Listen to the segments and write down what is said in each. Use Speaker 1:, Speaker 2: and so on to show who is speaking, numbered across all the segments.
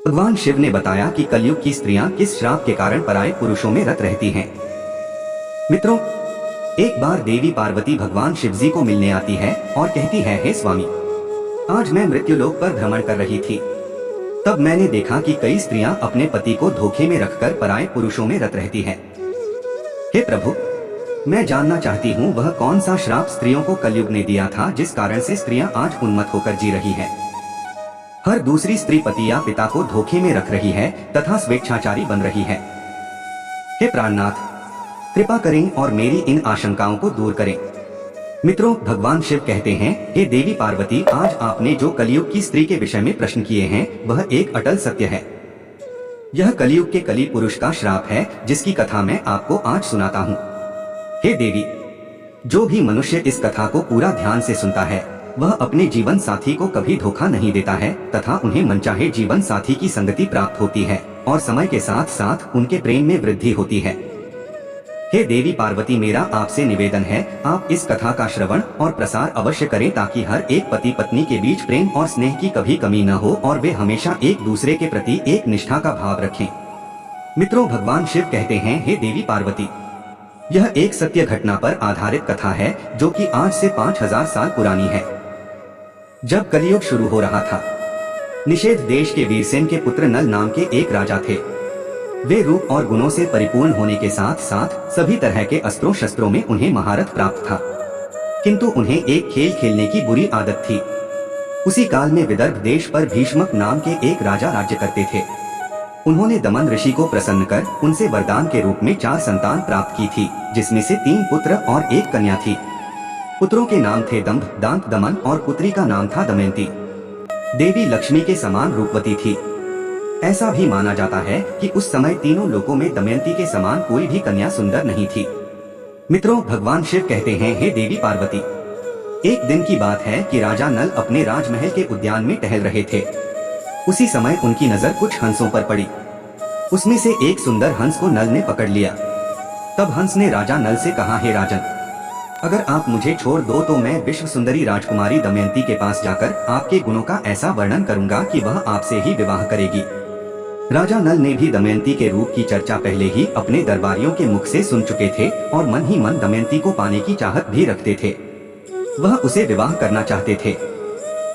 Speaker 1: भगवान शिव ने बताया कि कलयुग की स्त्रियां किस श्राप के कारण पराये पुरुषों में रत रहती हैं। मित्रों, एक बार देवी पार्वती भगवान शिव जी को मिलने आती है और कहती है, हे स्वामी, आज मैं मृत्युलोक पर भ्रमण कर रही थी। तब मैंने देखा कि कई स्त्रियां अपने पति को धोखे में रखकर पराये पुरुषों में रत रहती हैं। हे प्रभु, मैं जानना चाहती हूँ वह कौन सा श्राप स्त्रियों को कलयुग ने दिया था जिस कारण से स्त्रियां आज उन्मत्त होकर जी रही हैं। हर दूसरी स्त्री पति या पिता को धोखे में रख रही है तथा स्वेच्छाचारी बन रही है। हे प्राणनाथ, कृपा करें और मेरी इन आशंकाओं को दूर करें। मित्रों, भगवान शिव कहते हैं, हे देवी पार्वती, आज आपने जो कलयुग की स्त्री के विषय में प्रश्न किए हैं वह एक अटल सत्य है। यह कलयुग के कली पुरुष का श्राप है जिसकी कथा मैं आपको आज सुनाता हूँ। हे देवी, जो भी मनुष्य इस कथा को पूरा ध्यान से सुनता है वह अपने जीवन साथी को कभी धोखा नहीं देता है तथा उन्हें मनचाहे जीवन साथी की संगति प्राप्त होती है और समय के साथ साथ उनके प्रेम में वृद्धि होती है। हे देवी पार्वती, मेरा आपसे निवेदन है, आप इस कथा का श्रवण और प्रसार अवश्य करें ताकि हर एक पति पत्नी के बीच प्रेम और स्नेह की कभी कमी न हो और वे हमेशा एक दूसरे के प्रति एक निष्ठा का भाव रखें। मित्रों, भगवान शिव कहते हैं, हे देवी पार्वती, यह एक सत्य घटना पर आधारित कथा है जो कि आज से 5000 साल पुरानी है। जब कलयुग शुरू हो रहा था, निषेध देश के वीरसेन के पुत्र नल नाम के एक राजा थे। वे रूप और गुणों से परिपूर्ण होने के साथ साथ सभी तरह के अस्त्रों शस्त्रों में उन्हें महारत प्राप्त था, किंतु उन्हें एक खेल खेलने की बुरी आदत थी। उसी काल में विदर्भ देश पर भीष्मक नाम के एक राजा राज्य करते थे। उन्होंने दमन ऋषि को प्रसन्न कर उनसे वरदान के रूप में 4 संतान प्राप्त की थी, जिसमें से 3 पुत्र और 1 कन्या थी। पुत्रों के नाम थे दंभ, दांत, दमन और पुत्री का नाम था दमयंती। देवी लक्ष्मी के समान रूपवती थी। ऐसा भी माना जाता है कि उस समय तीनों लोकों में दमयंती के समान कोई भी कन्या सुंदर नहीं थी। मित्रों, भगवान शिव कहते हैं, हे देवी पार्वती, एक दिन की बात है कि राजा नल अपने राजमहल के उद्यान में टहल रहे थे। उसी समय उनकी नजर कुछ हंसों पर पड़ी। उसमें से एक सुंदर हंस को नल ने पकड़ लिया। तब हंस ने राजा नल से कहा, हे राजन, अगर आप मुझे छोड़ दो तो मैं विश्व सुंदरी राजकुमारी दमयंती के पास जाकर आपके गुणों का ऐसा वर्णन करूंगा कि वह आपसे ही विवाह करेगी। राजा नल ने भी दमयंती के रूप की चर्चा पहले ही अपने दरबारियों के मुख से सुन चुके थे और मन ही मन दमयंती को पाने की चाहत भी रखते थे। वह उसे विवाह करना चाहते थे।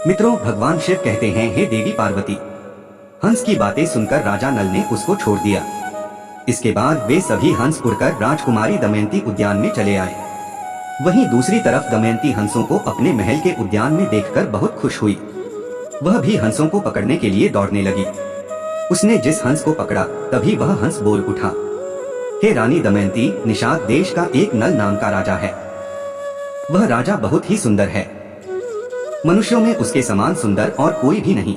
Speaker 1: मित्रों, भगवान शिव कहते हैं, हे देवी पार्वती, हंस की बातें सुनकर राजा नल ने उसको छोड़ दिया। इसके बाद वे सभी हंस उड़कर राजकुमारी दमयंती उद्यान में चले आए। वहीं दूसरी तरफ दमयंती हंसों को अपने महल के उद्यान में देखकर बहुत खुश हुई। वह भी हंसों को पकड़ने के लिए दौड़ने लगी। उसने जिस हंस को पकड़ा तभी वह हंस बोल उठा, हे रानी दमयंती, निषाद देश का एक नल नाम का राजा है। वह राजा बहुत ही सुंदर है। मनुष्यों में उसके समान सुंदर और कोई भी नहीं।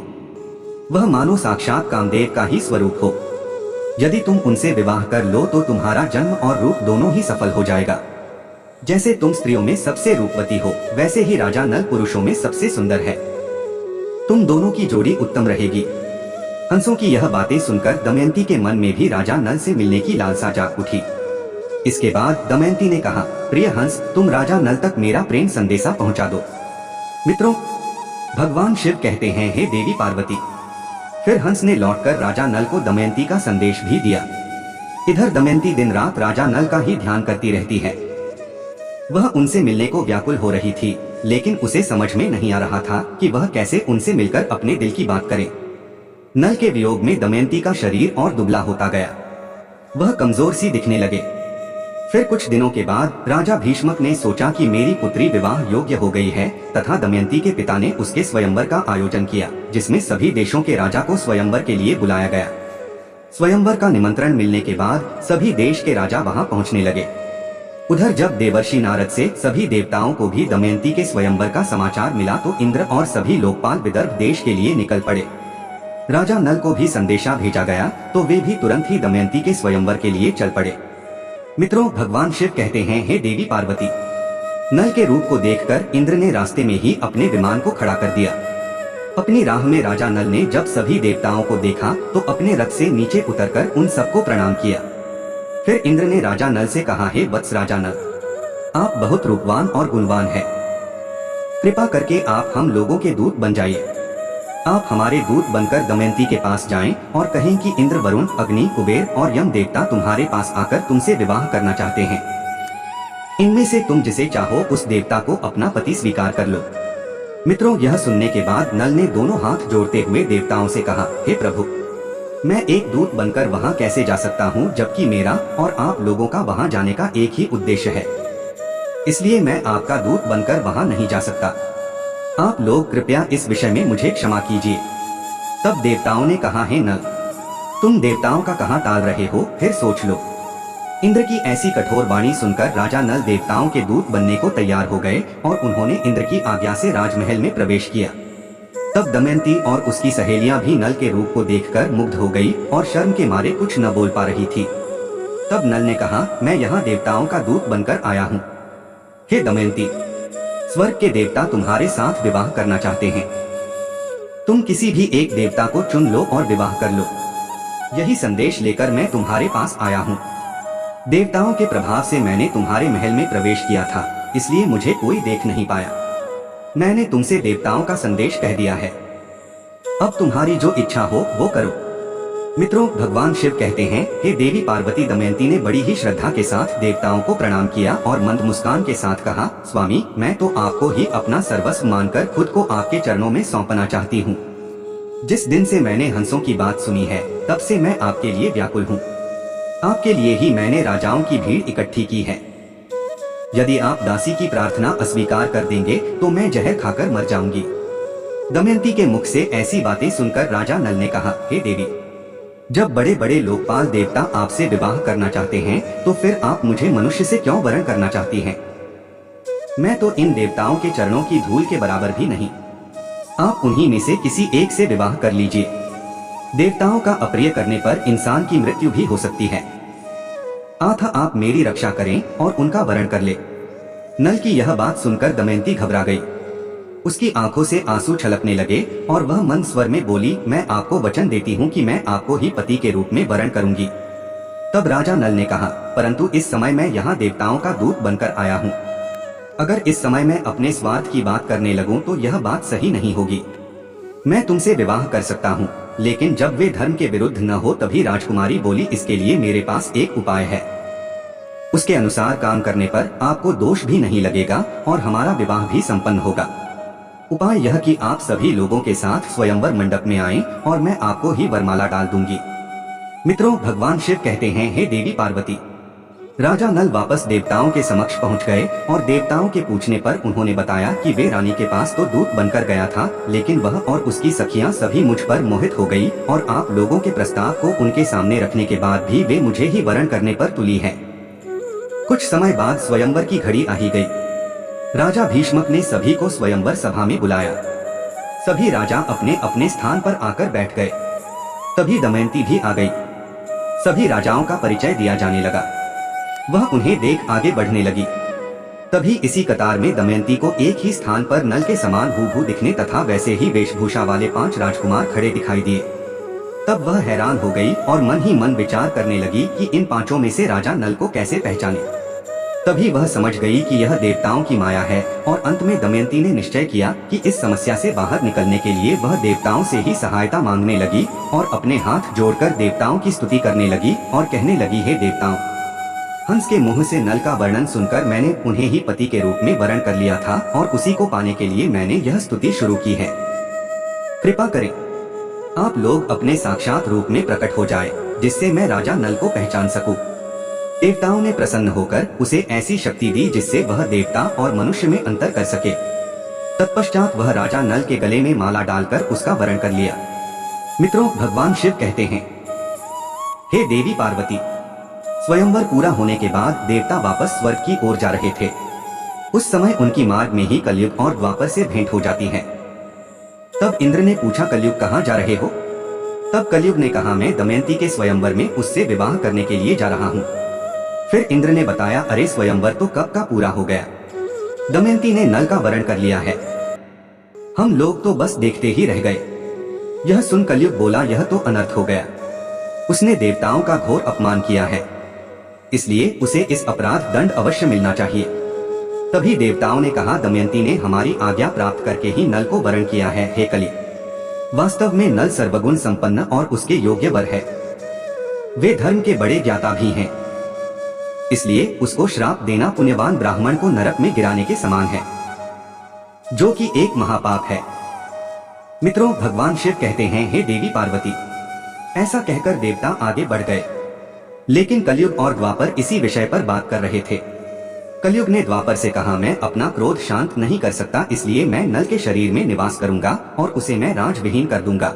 Speaker 1: वह मानो साक्षात कामदेव का ही स्वरूप हो। यदि तुम उनसे विवाह कर लो तो तुम्हारा जन्म और रूप दोनों ही सफल हो जाएगा। जैसे तुम स्त्रियों में सबसे रूपवती हो, वैसे ही राजा नल पुरुषों में सबसे सुंदर है। तुम दोनों की जोड़ी उत्तम रहेगी। हंसों की यह बातें सुनकर दमयंती के मन में भी राजा नल से मिलने की लालसा जाग उठी। इसके बाद दमयंती ने कहा, प्रिय हंस, तुम राजा नल तक मेरा प्रेम संदेशा पहुंचा दो। मित्रों, भगवान शिव कहते हैं, हे देवी पार्वती, फिर हंस ने लौटकर राजा नल को दमयंती का संदेश भी दिया। इधर दमयंती दिन रात राजा नल का ही ध्यान करती रहती है। वह उनसे मिलने को व्याकुल हो रही थी, लेकिन उसे समझ में नहीं आ रहा था कि वह कैसे उनसे मिलकर अपने दिल की बात करे। नल के वियोग में दमयंती का शरीर और दुबला होता गया। वह कमजोर सी दिखने लगे। फिर कुछ दिनों के बाद राजा भीष्मक ने सोचा कि मेरी पुत्री विवाह योग्य हो गई है तथा दमयंती के पिता ने उसके स्वयंवर का आयोजन किया, जिसमें सभी देशों के राजा को स्वयंवर के लिए बुलाया गया। स्वयंवर का निमंत्रण मिलने के बाद सभी देश के राजा वहां पहुंचने लगे। उधर जब देवर्षि नारद से सभी देवताओं को भी दमयंती के स्वयंवर का समाचार मिला तो इंद्र और सभी लोकपाल विदर्भ देश के लिए निकल पड़े। राजा नल को भी संदेशा भेजा गया तो वे भी तुरंत ही दमयंती के स्वयंवर के लिए चल पड़े। मित्रों, भगवान शिव कहते हैं, हे देवी पार्वती, नल के रूप को देखकर इंद्र ने रास्ते में ही अपने विमान को खड़ा कर दिया। अपनी राह में राजा नल ने जब सभी देवताओं को देखा तो अपने रथ से नीचे उतरकर उन सबको प्रणाम किया। फिर इंद्र ने राजा नल से कहा, हे वत्स राजा नल, आप बहुत रूपवान और गुणवान हैं। कृपा करके आप हम लोगों के दूत बन जाइए। आप हमारे दूत बनकर दमयंती के पास जाएं और कहें कि इंद्र, वरुण, अग्नि, कुबेर और यम देवता तुम्हारे पास आकर तुमसे विवाह करना चाहते हैं। इनमें से तुम जिसे चाहो उस देवता को अपना पति स्वीकार कर लो। मित्रों, यह सुनने के बाद नल ने दोनों हाथ जोड़ते हुए देवताओं से कहा, हे प्रभु, मैं एक दूत बनकर वहां कैसे जा सकता हूं, जबकि मेरा और आप लोगों का वहां जाने का एक ही उद्देश्य है। इसलिए मैं आपका दूत बनकर वहां नहीं जा सकता। आप लोग कृपया इस विषय में मुझे क्षमा कीजिए। तब देवताओं ने कहा, हे नल, तुम देवताओं का कहाँ टाल रहे हो, फिर सोच लो। इंद्र की ऐसी कठोर वाणी सुनकर राजा नल देवताओं के दूत बनने को तैयार हो गए और उन्होंने इंद्र की आज्ञा से राजमहल में प्रवेश किया। तब दमयंती और उसकी सहेलियां भी नल के रूप को देखकर मुग्ध हो गई और शर्म के मारे कुछ न बोल पा रही थी। तब नल ने कहा, मैं यहाँ देवताओं का दूत बनकर आया हूँ। हे दमयंती, स्वर्ग के देवता तुम्हारे साथ विवाह करना चाहते हैं। तुम किसी भी एक देवता को चुन लो और विवाह कर लो। यही संदेश लेकर मैं तुम्हारे पास आया हूँ। देवताओं के प्रभाव से मैंने तुम्हारे महल में प्रवेश किया था, इसलिए मुझे कोई देख नहीं पाया। मैंने तुमसे देवताओं का संदेश कह दिया है। अब तुम्हारी जो इच्छा हो वो करो। मित्रों, भगवान शिव कहते हैं, हे देवी पार्वती, दमयंती ने बड़ी ही श्रद्धा के साथ देवताओं को प्रणाम किया और मंद मुस्कान के साथ कहा, स्वामी, मैं तो आपको ही अपना सर्वस्व मानकर खुद को आपके चरणों में सौंपना चाहती हूँ। जिस दिन से मैंने हंसों की बात सुनी है, तब से मैं आपके लिए व्याकुल हूँ। आपके लिए ही मैंने राजाओं की भीड़ इकट्ठी की है। यदि आप दासी की प्रार्थना अस्वीकार कर देंगे तो मैं जहर खाकर मर जाऊंगी। दमयंती के मुख से ऐसी बातें सुनकर राजा नल ने कहा, हे देवी, जब बड़े बड़े लोकपाल देवता आपसे विवाह करना चाहते हैं तो फिर आप मुझे मनुष्य से क्यों वरण करना चाहती हैं? मैं तो इन देवताओं के चरणों की धूल के बराबर भी नहीं। आप उन्हीं में से किसी एक से विवाह कर लीजिए। देवताओं का अप्रिय करने पर इंसान की मृत्यु भी हो सकती है। अतः आप मेरी रक्षा करें और उनका वरण कर ले। नल की यह बात सुनकर दमयंती घबरा गई। उसकी आंखों से आंसू छलकने लगे और वह मंद स्वर में बोली, मैं आपको वचन देती हूँ कि मैं आपको ही पति के रूप में वरण करूंगी। तब राजा नल ने कहा, परंतु इस समय मैं यहाँ देवताओं का दूत बनकर आया हूँ। अगर इस समय मैं अपने स्वार्थ की बात करने लगूं तो यह बात सही नहीं होगी। मैं तुमसे विवाह कर सकता हूँ, लेकिन जब वे धर्म के विरुद्ध न हो। तभी राजकुमारी बोली, इसके लिए मेरे पास एक उपाय है। उसके अनुसार काम करने पर आपको दोष भी नहीं लगेगा और हमारा विवाह भी संपन्न होगा। उपाय यह कि आप सभी लोगों के साथ स्वयंवर मंडप में आएं और मैं आपको ही वरमाला डाल दूंगी। मित्रों, भगवान शिव कहते हैं, हे देवी पार्वती, राजा नल वापस देवताओं के समक्ष पहुंच गए और देवताओं के पूछने पर उन्होंने बताया कि वे रानी के पास तो दूत बनकर गया था, लेकिन वह और उसकी सखियां सभी मुझ पर मोहित हो गई और आप लोगों के प्रस्ताव को उनके सामने रखने के बाद भी वे मुझे ही वरण करने पर तुली है। कुछ समय बाद स्वयंवर की घड़ी आ ही गई। राजा भीष्मक ने सभी को स्वयंवर सभा में बुलाया। सभी राजा अपने अपने स्थान पर आकर बैठ गए। तभी दमयंती भी आ गई। सभी राजाओं का परिचय दिया जाने लगा। वह उन्हें देख आगे बढ़ने लगी। तभी इसी कतार में दमयंती को एक ही स्थान पर नल के समान हूबहू दिखने तथा वैसे ही वेशभूषा वाले 5 राजकुमार खड़े दिखाई दिए। तब वह हैरान हो गई और मन ही मन विचार करने लगी कि इन 5 में से राजा नल को कैसे पहचाने। तभी वह समझ गई कि यह देवताओं की माया है और अंत में दमयंती ने निश्चय किया कि इस समस्या से बाहर निकलने के लिए वह देवताओं से ही सहायता मांगने लगी और अपने हाथ जोड़कर देवताओं की स्तुति करने लगी और कहने लगी, हे देवताओं, हंस के मुंह से नल का वर्णन सुनकर मैंने उन्हें ही पति के रूप में वरण कर लिया था और उसी को पाने के लिए मैंने यह स्तुति शुरू की है। कृपा करें, आप लोग अपने साक्षात रूप में प्रकट हो जाए, जिससे मैं राजा नल को पहचान सकूं। देवताओं ने प्रसन्न होकर उसे ऐसी शक्ति दी जिससे वह देवता और मनुष्य में अंतर कर सके। तत्पश्चात वह राजा नल के गले में माला डालकर उसका वरण कर लिया। मित्रों, भगवान शिव कहते हैं, हे देवी पार्वती, स्वयंवर पूरा होने के बाद देवता वापस स्वर्ग की ओर जा रहे थे। उस समय उनकी मार्ग में ही कलयुग और द्वापर से भेंट हो जाती है। तब इंद्र ने पूछा, कलयुग कहाँ जा रहे हो? तब कलयुग ने कहा, मैं दमयंती के स्वयंवर में उससे विवाह करने के लिए जा रहा हूँ। फिर इंद्र ने बताया, अरे स्वयंवर तो कब का पूरा हो गया, दमयंती ने नल का वरण कर लिया है। हम लोग तो बस देखते ही रह गए। यह सुन कलयुग बोला, यह तो अनर्थ हो गया। उसने देवताओं का घोर अपमान किया है, इसलिए उसे इस अपराध दंड अवश्य मिलना चाहिए। तभी देवताओं ने कहा, दमयंती ने हमारी आज्ञा प्राप्त करके ही नल को वरण किया है। हे कलि, वास्तव में नल सर्वगुण संपन्न और उसके योग्य वर है। वे धर्म के बड़े ज्ञाता भी हैं, इसलिए उसको श्राप देना पुण्यवान ब्राह्मण को नरक में गिराने के समान है, जो कि एक महापाप है। मित्रों, भगवान शिव कहते हैं, हे देवी पार्वती। ऐसा कहकर देवता आगे बढ़ गए, लेकिन कलयुग और द्वापर इसी विषय पर बात कर रहे थे। कलयुग ने द्वापर से कहा, मैं अपना क्रोध शांत नहीं कर सकता, इसलिए मैं नल के शरीर में निवास करूंगा और उसे मैं राजविहीन कर दूंगा।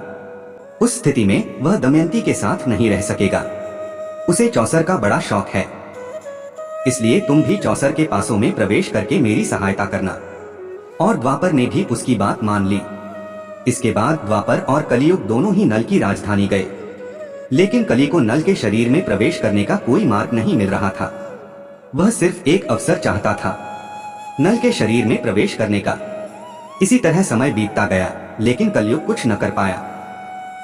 Speaker 1: उस स्थिति में वह दमयंती के साथ नहीं रह सकेगा। उसे चौसर का बड़ा शौक है, इसलिए तुम भी चौसर के पासों में प्रवेश करके मेरी सहायता करना। और द्वापर ने भी उसकी बात मान ली। इसके बाद द्वापर और कलियुग दोनों ही नल की राजधानी गए, लेकिन कली को नल के शरीर में प्रवेश करने का कोई मार्ग नहीं मिल रहा था। वह सिर्फ एक अवसर चाहता था नल के शरीर में प्रवेश करने का। इसी तरह समय बीतता गया, लेकिन कलयुग कुछ न कर पाया।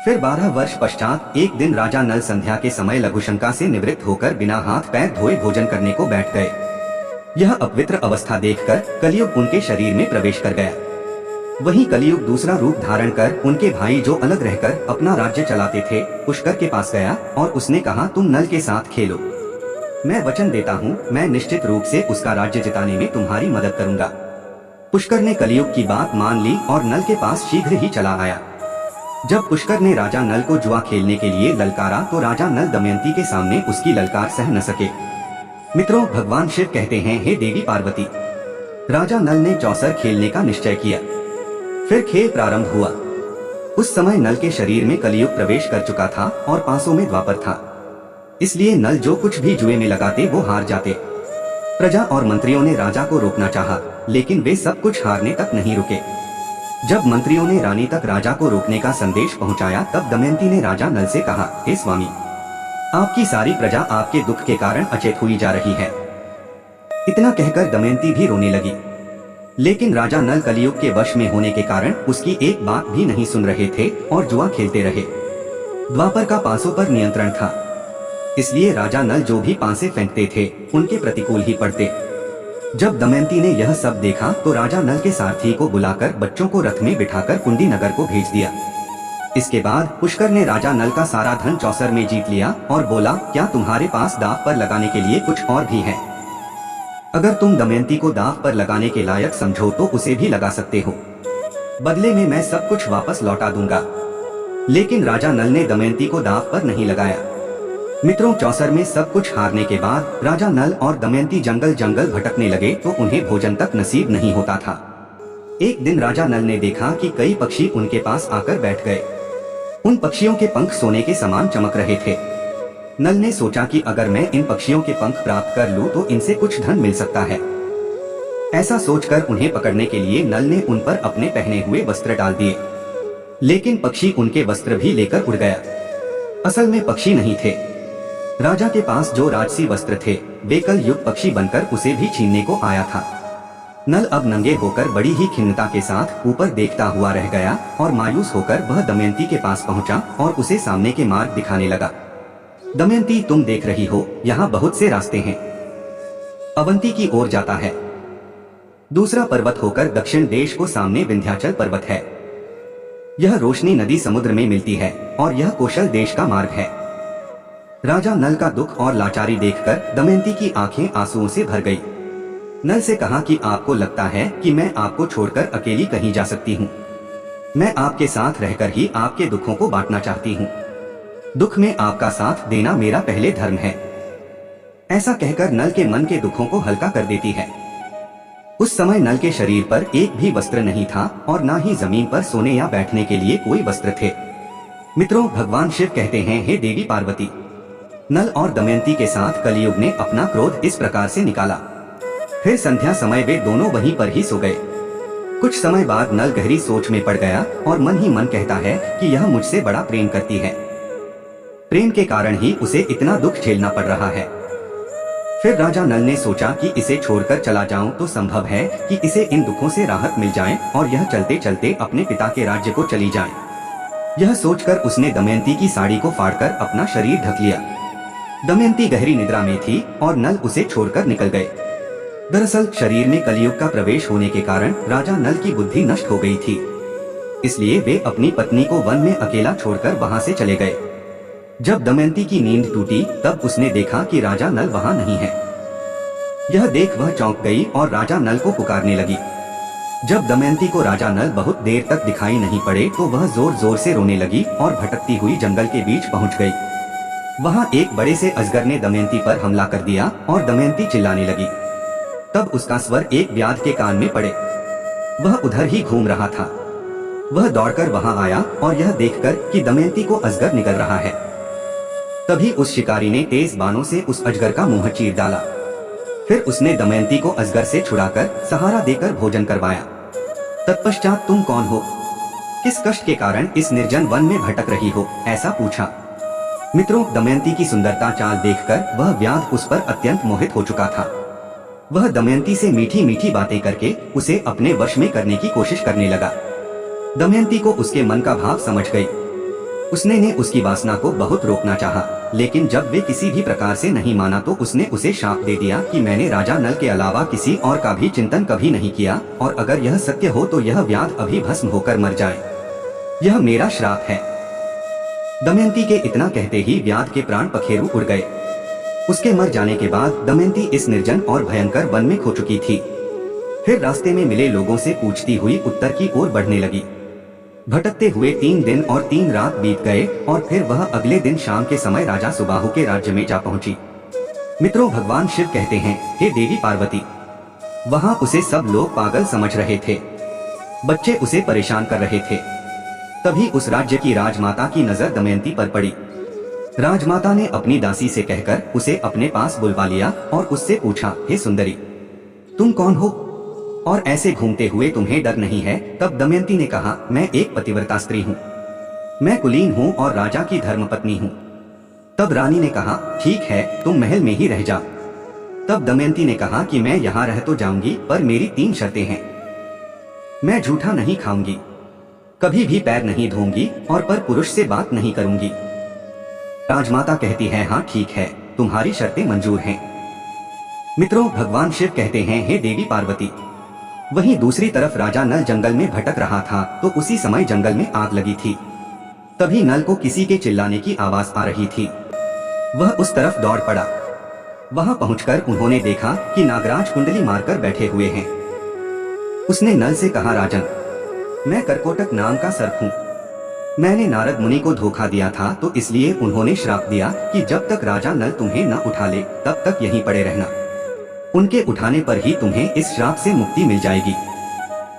Speaker 1: फिर 12 वर्ष पश्चात एक दिन राजा नल संध्या के समय लघुशंका से निवृत्त होकर बिना हाथ पैर धोए भोजन करने को बैठ गए। यह अपवित्र अवस्था देखकर कलयुग उनके शरीर में प्रवेश कर गया। वहीं कलयुग दूसरा रूप धारण कर उनके भाई जो अलग रहकर अपना राज्य चलाते थे पुष्कर के पास गया और उसने कहा, तुम नल के साथ खेलो। मैं वचन देता हूँ, मैं निश्चित रूप से उसका राज्य जिताने में तुम्हारी मदद करूंगा। पुष्कर ने कलयुग की बात मान ली और नल के पास शीघ्र ही चला आया। जब पुष्कर ने राजा नल को जुआ खेलने के लिए ललकारा तो राजा नल दमयंती के सामने उसकी ललकार सह न सके। मित्रों, भगवान शिव कहते हैं, हे देवी पार्वती। राजा नल ने चौसर खेलने का निश्चय किया। फिर खेल प्रारंभ हुआ। उस समय नल के शरीर में कलयुग प्रवेश कर चुका था और पासों में द्वापर था, इसलिए नल जो कुछ भी जुए में लगाते वो हार जाते। प्रजा और मंत्रियों ने राजा को रोकना चाहा, लेकिन वे सब कुछ हारने तक नहीं रुके। जब मंत्रियों ने रानी तक राजा को रोकने का संदेश पहुंचाया, तब दमयंती ने राजा नल से कहा, हे स्वामी, आपकी सारी प्रजा आपके दुख के कारण अचेत हुई जा रही है। इतना कहकर दमयंती भी रोने लगी, लेकिन राजा नल कलयुग के वश में होने के कारण उसकी एक बात भी नहीं सुन रहे थे और जुआ खेलते रहे। द्वापर का पासों पर नियंत्रण था, इसलिए राजा नल जो भी पासे फेंकते थे उनके प्रतिकूल ही पड़ते। जब दमयंती ने यह सब देखा तो राजा नल के सारथी को बुलाकर बच्चों को रथ में बिठाकर कुंडी नगर को भेज दिया। इसके बाद पुष्कर ने राजा नल का सारा धन चौसर में जीत लिया और बोला, क्या तुम्हारे पास दाव पर लगाने के लिए कुछ और भी है? अगर तुम दमयंती को दाव पर लगाने के लायक समझो तो उसे भी लगा सकते हो, बदले में मैं सब कुछ वापस लौटा दूंगा। लेकिन राजा नल ने दमयंती को दाव पर नहीं लगाया। मित्रों, चौसर में सब कुछ हारने के बाद राजा नल और दमयंती जंगल जंगल भटकने लगे तो उन्हें भोजन तक नसीब नहीं होता था। एक दिन राजा नल ने देखा कि कई पक्षी उनके पास आकर बैठ गए। उन पक्षियों के पंख सोने के समान चमक रहे थे। नल ने सोचा कि अगर मैं इन पक्षियों के पंख प्राप्त कर लूं तो इनसे कुछ धन मिल सकता है। ऐसा सोचकर उन्हें पकड़ने के लिए नल ने उन पर अपने पहने हुए वस्त्र डाल दिए, लेकिन पक्षी उनके वस्त्र भी लेकर उड़ गया। असल में पक्षी नहीं थे। राजा के पास जो राजसी वस्त्र थे वे कल युग पक्षी बनकर उसे भी छीनने को आया था। नल अब नंगे होकर बड़ी ही खिन्नता के साथ ऊपर देखता हुआ रह गया और मायूस होकर वह दमयंती के पास पहुंचा और उसे सामने के मार्ग दिखाने लगा। दमयंती, तुम देख रही हो, यहाँ बहुत से रास्ते हैं। अवंती की ओर जाता है। दूसरा पर्वत होकर दक्षिण देश को सामने विंध्याचल पर्वत है। यह रोशनी नदी समुद्र में मिलती है और यह कौशल देश का मार्ग है। राजा नल का दुख और लाचारी देखकर दमयंती की आंखें आंसुओं से भर गई। नल से कहा कि आपको लगता है कि मैं आपको छोड़कर अकेली कहीं जा सकती हूँ? मैं आपके साथ रहकर ही आपके दुखों को बांटना चाहती हूँ। दुख में आपका साथ देना मेरा पहले धर्म है। ऐसा कहकर नल के मन के दुखों को हल्का कर देती है। उस समय नल के शरीर पर एक भी वस्त्र नहीं था और ना ही जमीन पर सोने या बैठने के लिए कोई वस्त्र थे। मित्रों, भगवान शिव कहते हैं, हे देवी पार्वती। नल और दमयंती के साथ कलयुग ने अपना क्रोध इस प्रकार से निकाला। फिर संध्या समय वे दोनों वहीं पर ही सो गए। कुछ समय बाद नल गहरी सोच में पड़ गया और मन ही मन कहता है कि यह मुझसे बड़ा प्रेम करती है। प्रेम के कारण ही उसे इतना दुख झेलना पड़ रहा है। फिर राजा नल ने सोचा कि इसे छोड़कर चला जाऊं तो संभव है कि इसे इन दुखों से राहत मिल जाए और यह चलते चलते अपने पिता के राज्य को चली जाए। यह सोचकर उसने दमयंती की साड़ी को फाड़कर अपना शरीर ढक लिया। दमयंती गहरी निद्रा में थी और नल उसे छोड़कर निकल गए। दरअसल शरीर में कलयुग का प्रवेश होने के कारण राजा नल की बुद्धि नष्ट हो गई थी। इसलिए वे अपनी पत्नी को वन में अकेला छोड़कर वहां से चले गए। जब दमयंती की नींद टूटी तब उसने देखा कि राजा नल वहां नहीं है। यह देख वह चौंक गई और राजा नल को पुकारने लगी। जब दमयंती को राजा नल बहुत देर तक दिखाई नहीं पड़े तो वह जोर जोर से रोने लगी और भटकती हुई जंगल के बीच पहुंच गई। वहां एक बड़े से अजगर ने दमयंती पर हमला कर दिया और दमयंती चिल्लाने लगी। तब उसका स्वर एक व्याध के कान में पड़े। वह उधर ही घूम रहा था। वह दौड़कर वहां आया और यह देखकर कि दमयंती को अजगर निकल रहा है, तभी उस शिकारी ने तेज बाणों से उस अजगर का मुंह चीर डाला। फिर उसने दमयंती को अजगर से छुड़ाकर सहारा देकर भोजन करवाया। तत्पश्चात तुम कौन हो, किस कष्ट के कारण इस निर्जन वन में भटक रही हो, ऐसा पूछा। मित्रों, दमयंती की सुंदरता चाल देखकर वह व्याध उस पर अत्यंत मोहित हो चुका था। वह दमयंती से मीठी मीठी बातें करके उसे अपने वश में करने की कोशिश करने लगा। दमयंती को उसके मन का भाव समझ गई। उसने उसकी वासना को बहुत रोकना चाहा, लेकिन जब वे किसी भी प्रकार से नहीं माना तो उसने उसे शाप दे दिया कि मैंने राजा नल के अलावा किसी और का भी चिंतन कभी नहीं किया, और अगर यह सत्य हो तो यह व्याध अभी भस्म होकर मर जाए। यह मेरा श्राप है। दमयंती के इतना कहते ही व्याध के प्राण पखेरु उड़ गए। उसके मर जाने के बाद दमयंती इस निर्जन और भयंकर वन में खो चुकी थी। फिर रास्ते में मिले लोगों से पूछती हुई उत्तर की ओर बढ़ने लगी। भटकते हुए 3 दिन और 3 रात बीत गए और फिर वह अगले दिन शाम के समय राजा सुबाहु के राज्य में जा पहुंची। मित्रों, भगवान शिव कहते हैं, हे देवी पार्वती। वहां उसे सब लोग पागल समझ रहे थे। बच्चे उसे परेशान कर रहे थे। तभी उस राज्य की राजमाता की नजर दमयंती पर पड़ी। राजमाता ने अपनी दासी से कहकर उसे अपने पास बुलवा लिया और उससे पूछा, हे सुंदरी, तुम कौन हो और ऐसे घूमते हुए तुम्हें डर नहीं है? तब दमयंती ने कहा, मैं एक पतिव्रता स्त्री हूँ, मैं कुलीन हूँ और राजा की धर्मपत्नी हूँ। तब रानी ने कहा, ठीक है, तुम महल में ही रह जाओ। तब दमयंती ने कहा कि मैं यहाँ रह तो जाऊंगी, पर मेरी 3 शर्तें हैं। मैं झूठा नहीं खाऊंगी, कभी भी पैर नहीं धोऊंगी और पर पुरुष से बात नहीं करूंगी। राजमाता कहती है, हाँ ठीक है, तुम्हारी शर्तें मंजूर हैं। मित्रों, भगवान शिव कहते हैं, हे देवी पार्वती। वहीं दूसरी तरफ राजा नल जंगल में भटक रहा था तो उसी समय जंगल में आग लगी थी। तभी नल को किसी के चिल्लाने की आवाज आ रही थी। वह उस तरफ दौड़ पड़ा। वहां पहुंचकर उन्होंने देखा कि नागराज कुंडली मारकर बैठे हुए हैं। उसने नल से कहा, राजन, मैं करकोटक नाम का सर्प हूँ। मैंने नारद मुनि को धोखा दिया था तो इसलिए उन्होंने श्राप दिया कि जब तक राजा नल तुम्हें न उठा ले तब तक यहीं पड़े रहना। उनके उठाने पर ही तुम्हें इस श्राप से मुक्ति मिल जाएगी।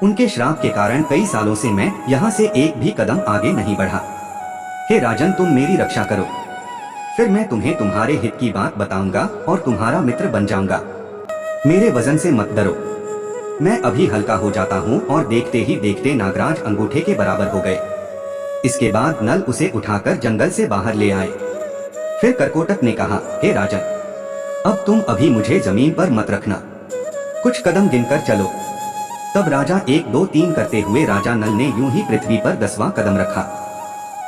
Speaker 1: उनके श्राप के कारण कई सालों से मैं यहाँ से एक भी कदम आगे नहीं बढ़ा। हे राजन, तुम मेरी रक्षा करो, फिर मैं तुम्हें तुम्हारे हित की बात बताऊंगा और तुम्हारा मित्र बन जाऊंगा। मेरे वजन से मत डरो, मैं अभी हल्का हो जाता हूँ। और देखते ही देखते नागराज अंगूठे के बराबर हो गए। इसके बाद नल उसे उठाकर जंगल से बाहर ले आए। फिर करकोटक ने कहा, हे राजन, अब तुम अभी मुझे जमीन पर मत रखना, कुछ कदम गिनकर चलो। तब राजा 1 2 3 करते हुए राजा नल ने यूं ही पृथ्वी पर 10वां कदम रखा।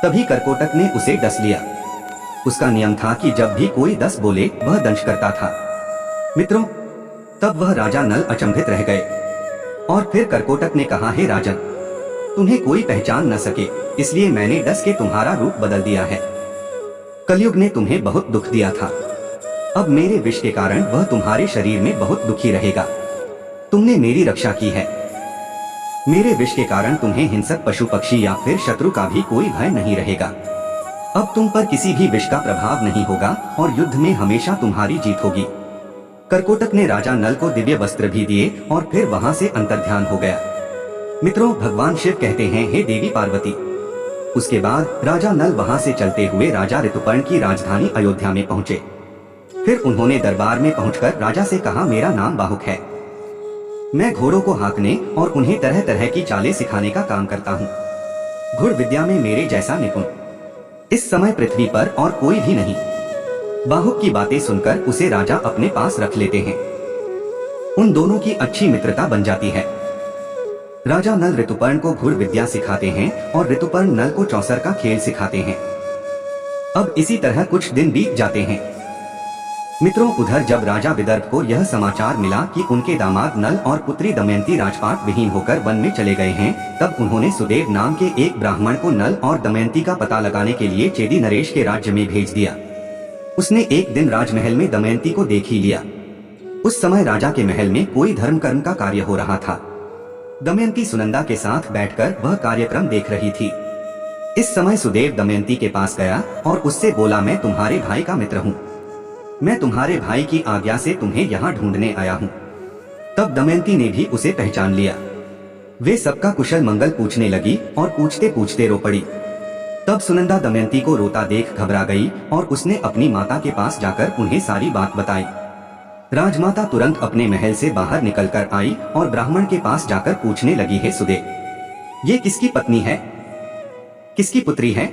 Speaker 1: तभी करकोटक ने उसे डस लिया। उसका नियम था कि जब भी कोई 10 बोले वह दंश करता था। मित्रों, तब वह राजा नल अचंभित रह गए और फिर करकोटक ने कहा, हे राजन, तुम्हें कोई पहचान न सके इसलिए मैंने डस के तुम्हारा रूप बदल दिया है। कलयुग ने तुम्हें बहुत दुख दिया था, अब मेरे विष के कारण वह तुम्हारे शरीर में बहुत दुखी रहेगा। तुमने मेरी रक्षा की है, मेरे विष के कारण तुम्हें हिंसक पशु पक्षी या फिर शत्रु का भी कोई भय नहीं रहेगा। अब तुम पर किसी भी विष का प्रभाव नहीं होगा और युद्ध में हमेशा तुम्हारी जीत होगी। करकोटक ने राजा नल को दिव्य वस्त्र भी दिए और फिर वहां से अंतर्ध्यान हो गया। मित्रों, भगवान शिव कहते हैं, हे देवी पार्वती। उसके बाद राजा नल वहां से चलते हुए राजा ऋतुपर्ण की राजधानी अयोध्या में पहुंचे। फिर उन्होंने दरबार में पहुंचकर राजा से कहा, मेरा नाम बाहुक है, मैं घोड़ों को हाँकने और उन्हें तरह तरह की चालें सिखाने का काम करता हूँ। घुड़ विद्या में मेरे जैसा निपुण इस समय पृथ्वी पर और कोई भी नहीं। बाहुक की बातें सुनकर उसे राजा अपने पास रख लेते हैं। उन दोनों की अच्छी मित्रता बन जाती है। राजा नल ऋतुपर्ण को घुड़ विद्या सिखाते हैं और ऋतुपर्ण नल को चौसर का खेल सिखाते हैं। अब इसी तरह कुछ दिन बीत जाते हैं। मित्रों, उधर जब राजा विदर्भ को यह समाचार मिला कि उनके दामाद नल और पुत्री दमयंती राजपाट विहीन होकर वन में चले गए हैं, तब उन्होंने सुदेव नाम के एक ब्राह्मण को नल और दमयंती का पता लगाने के लिए चेदी नरेश के राज्य में भेज दिया। उसने एक दिन राजमहल में दमयंती को देख ही लिया। उस समय राजा के महल में कोई धर्म कर्म का कार्य हो रहा था। दमयंती सुनंदा के साथ बैठकर वह कार्यक्रम देख रही थी। इस समय सुदेव दमयंती के पास गया और उससे बोला, मैं तुम्हारे भाई का मित्र हूँ, मैं तुम्हारे भाई की आज्ञा से तुम्हें यहाँ ढूंढने आया हूँ। तब दमयंती ने भी उसे पहचान लिया। वे सबका कुशल मंगल पूछने लगी और पूछते पूछते रो पड़ी। तब सुनंदा दमयंती को रोता देख घबरा गई और उसने अपनी माता के पास जाकर उन्हें सारी बात बताई। राजमाता तुरंत अपने महल से बाहर निकलकर आई और ब्राह्मण के पास जाकर पूछने लगी, है सुदेव, ये किसकी पत्नी है, किसकी पुत्री है,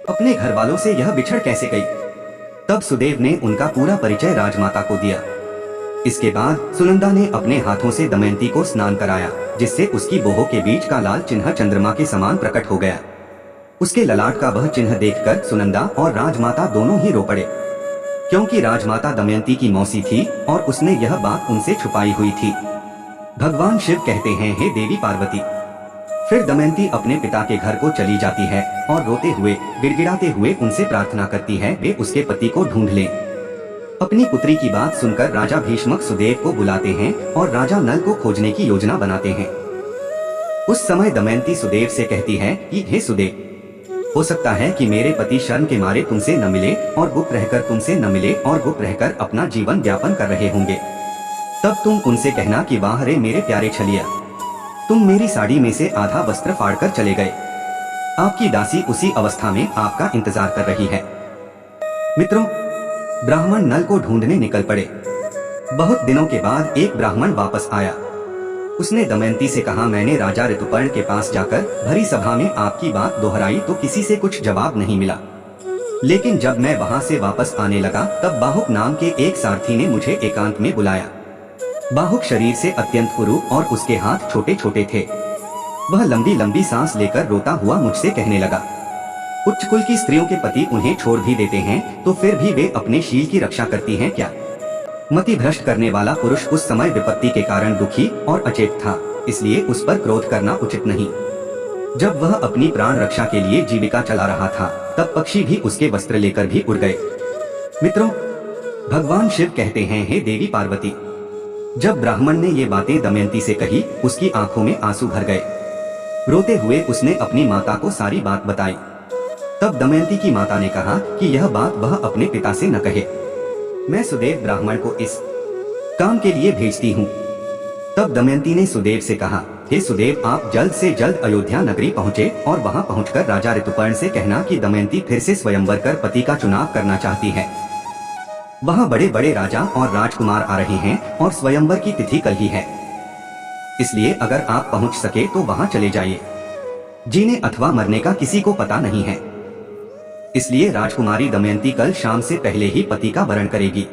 Speaker 1: अपने घर वालों से यह बिछड़ कैसे गई? तब सुदेव ने उनका पूरा परिचय राजमाता को दिया। इसके बाद सुनंदा ने अपने हाथों से दमयंती को स्नान कराया, जिससे उसकी बोहों के बीच का लाल चिन्ह चंद्रमा के समान प्रकट हो गया। उसके ललाट का वह चिन्ह देखकर सुनंदा और राजमाता दोनों ही रो पड़े, क्योंकि राजमाता दमयंती की मौसी थी और उसने यह बात उनसे छुपाई हुई थी। भगवान शिव कहते हैं, हे देवी पार्वती। फिर दमयंती अपने पिता के घर को चली जाती है और रोते हुए गिड़गिड़ाते हुए उनसे प्रार्थना करती है वे उसके पति को ढूंढ लें। अपनी पुत्री की बात सुनकर राजा भीष्मक सुदेव को बुलाते हैं और राजा नल को खोजने की योजना बनाते हैं। उस समय दमयंती सुदेव से कहती है कि हे सुदेव, हो सकता है कि मेरे पति शर्म के मारे तुमसे न मिले और गुप्त रहकर तुमसे न मिले और गुप्त रहकर अपना जीवन यापन कर रहे होंगे। तब तुम उनसे कहना कि वाह रे मेरे प्यारे छलिया, तुम मेरी साड़ी में से आधा वस्त्र फाड़कर चले गए। आपकी दासी उसी अवस्था में आपका इंतजार कर रही है। मित्रों, ब्राह्मण नल को ढूंढने निकल पड़े। बहुत दिनों के बाद एक ब्राह्मण वापस आया। उसने दमयंती से कहा, मैंने राजा ऋतुपर्ण के पास जाकर भरी सभा में आपकी बात दोहराई तो किसी से कुछ जवाब नहीं मिला, लेकिन जब मैं वहां से वापस आने लगा तब बाहुक नाम के एक सारथी ने मुझे एकांत में बुलाया। बाहुक शरीर से अत्यंत कुरूप और उसके हाथ छोटे छोटे थे। वह लंबी लंबी सांस लेकर रोता हुआ मुझसे कहने लगा, उच्च कुल की स्त्रियों के पति उन्हें छोड़ भी देते हैं तो फिर भी वे अपने शील की रक्षा करती हैं क्या? मति भ्रष्ट करने वाला पुरुष उस समय विपत्ति के कारण दुखी और अचेत था, इसलिए उस पर क्रोध करना उचित नहीं। जब वह अपनी प्राण रक्षा के लिए जीविका चला रहा था तब पक्षी भी उसके वस्त्र लेकर भी उड़ गए। मित्रों, भगवान शिव कहते हैं, हे देवी पार्वती। जब ब्राह्मण ने ये बातें दमयंती से कही, उसकी आंखों में आंसू भर गए। रोते हुए उसने अपनी माता को सारी बात बताई। तब दमयंती की माता ने कहा कि यह बात वह अपने पिता से न कहे, मैं सुदेव ब्राह्मण को इस काम के लिए भेजती हूँ। तब दमयंती ने सुदेव से कहा, हे सुदेव, आप जल्द से जल्द अयोध्या नगरी पहुँचे और वहाँ पहुँचकर राजा ऋतुपर्ण से कहना कि दमयंती फिर से स्वयंवर कर पति का चुनाव करना चाहती है। वहाँ बड़े बड़े राजा और राजकुमार आ रहे हैं और स्वयंवर की तिथि कल ही है, इसलिए अगर आप पहुँच सके तो वहाँ चले जाइए। जीने अथवा मरने का किसी को पता नहीं है, इसलिए राजकुमारी दमयंती कल शाम से पहले ही पति का वरण करेगी।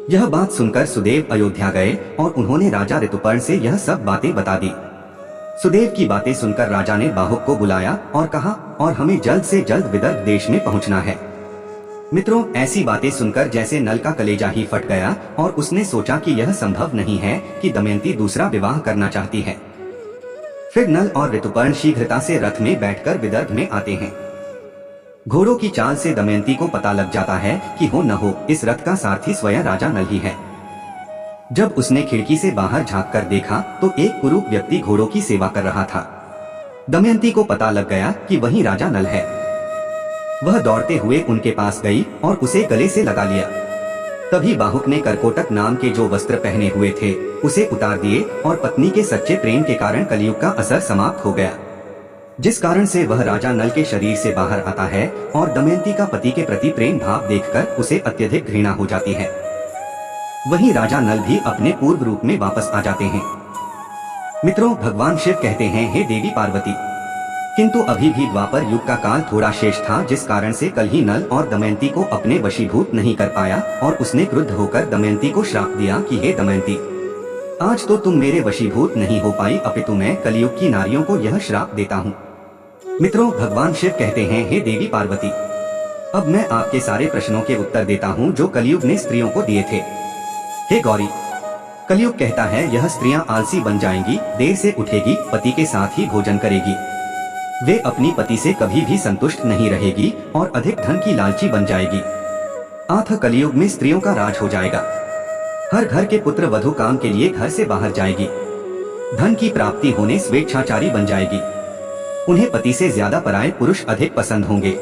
Speaker 1: यह बात सुनकर सुदेव अयोध्या गए और उन्होंने राजा ऋतुपर्ण से यह सब बातें बता दी। सुदेव की बातें सुनकर राजा ने बाहुक को बुलाया और कहा, और हमें जल्द से जल्द विदर्भ देश में पहुंचना है। मित्रों, ऐसी बातें सुनकर जैसे नल का कलेजा ही फट गया और उसने सोचा कि यह संभव नहीं है कि दमयंती दूसरा विवाह करना चाहती है। फिर नल और ऋतुपर्ण शीघ्रता से रथ में बैठकर विदर्भ में आते हैं। घोड़ों की चाल से दमयंती को पता लग जाता है कि हो न हो इस रथ का सारथी स्वयं राजा नल ही है। जब उसने खिड़की से बाहर झांककर देखा तो एक कुरूप व्यक्ति घोड़ों की सेवा कर रहा था। दमयंती को पता लग गया कि वही राजा नल है। वह दौड़ते हुए उनके पास गई और उसे गले से लगा लिया। तभी बाहुक ने करकोटक नाम के जो वस्त्र पहने हुए थे उसे उतार दिए और पत्नी के सच्चे प्रेम के कारण कलयुग का असर समाप्त हो गया, जिस कारण से वह राजा नल के शरीर से बाहर आता है और दमयंती का पति के प्रति प्रेम भाव देखकर उसे अत्यधिक घृणा हो जाती है। वहीं राजा नल भी अपने पूर्व रूप में वापस आ जाते हैं। मित्रों, भगवान शिव कहते हैं, हे देवी पार्वती, किंतु अभी भी द्वापर युग का काल थोड़ा शेष था, जिस कारण से कल ही नल और दमयंती को अपने वशीभूत नहीं कर पाया और उसने क्रुद्ध होकर दमयंती को श्राप दिया कि हे दमयंती, आज तो तुम मेरे वशीभूत नहीं हो पाई, अपितु मैं कलयुग की नारियों को यह श्राप देता हूँ। मित्रों, भगवान शिव कहते हैं, हे देवी पार्वती, अब मैं आपके सारे प्रश्नों के उत्तर देता हूँ जो कलयुग ने स्त्रियों को दिए थे। हे गौरी, कलयुग कहता है यह स्त्रियां आलसी बन जाएंगी, देर से उठेगी, पति के साथ ही भोजन करेगी। वे अपनी पति से कभी भी संतुष्ट नहीं रहेगी और अधिक धन की लालची बन जाएगी। आठ कलयुग में स्त्रियों का राज हो जाएगा। हर घर के पुत्र वधु काम के लिए घर से बाहर जाएगी। धन की प्राप्ति होने स्वेच्छाचारी बन जाएगी। उन्हें पति से ज्यादा पराये पुरुष अधिक पसंद होंगे।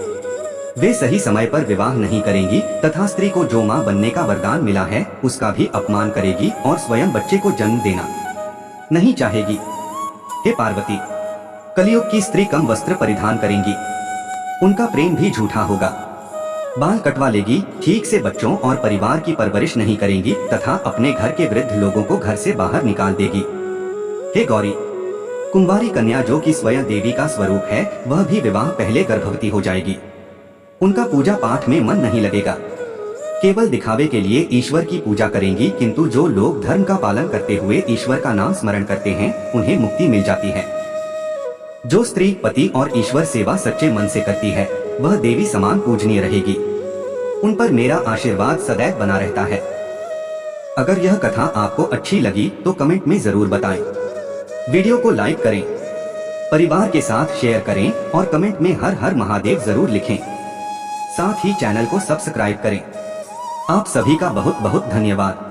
Speaker 1: वे सही समय पर विवाह नहीं करेंगी तथा स्त्री को जो मां बनने का वरदान मिला है उसका भी अपमान करेगी और स्वयं बच्चे को जन्म देना नहीं चाहेगी। हे पार्वती, कलयुग की स्त्री कम वस्त्र परिधान करेंगी। उनका प्रेम भी झूठा होगा। बाल कटवा लेगी, ठीक से बच्चों और परिवार की परवरिश नहीं करेंगी तथा अपने घर के वृद्ध लोगों को घर से बाहर निकाल देगी। हे गौरी, कुंवारी कन्या जो कि स्वयं देवी का स्वरूप है वह भी विवाह पहले गर्भवती हो जाएगी। उनका पूजा पाठ में मन नहीं लगेगा। केवल दिखावे के लिए ईश्वर की पूजा करेंगी, किंतु जो लोग धर्म का पालन करते हुए ईश्वर का नाम स्मरण करते हैं उन्हें मुक्ति मिल जाती है। जो स्त्री पति और ईश्वर सेवा सच्चे मन से करती है वह देवी समान पूजनीय रहेगी। उन पर मेरा आशीर्वाद सदैव बना रहता है। अगर यह कथा आपको अच्छी लगी तो कमेंट में जरूर बताएं। वीडियो को लाइक करें, परिवार के साथ शेयर करें और कमेंट में हर हर महादेव जरूर लिखें। साथ ही चैनल को सब्सक्राइब करें। आप सभी का बहुत बहुत धन्यवाद।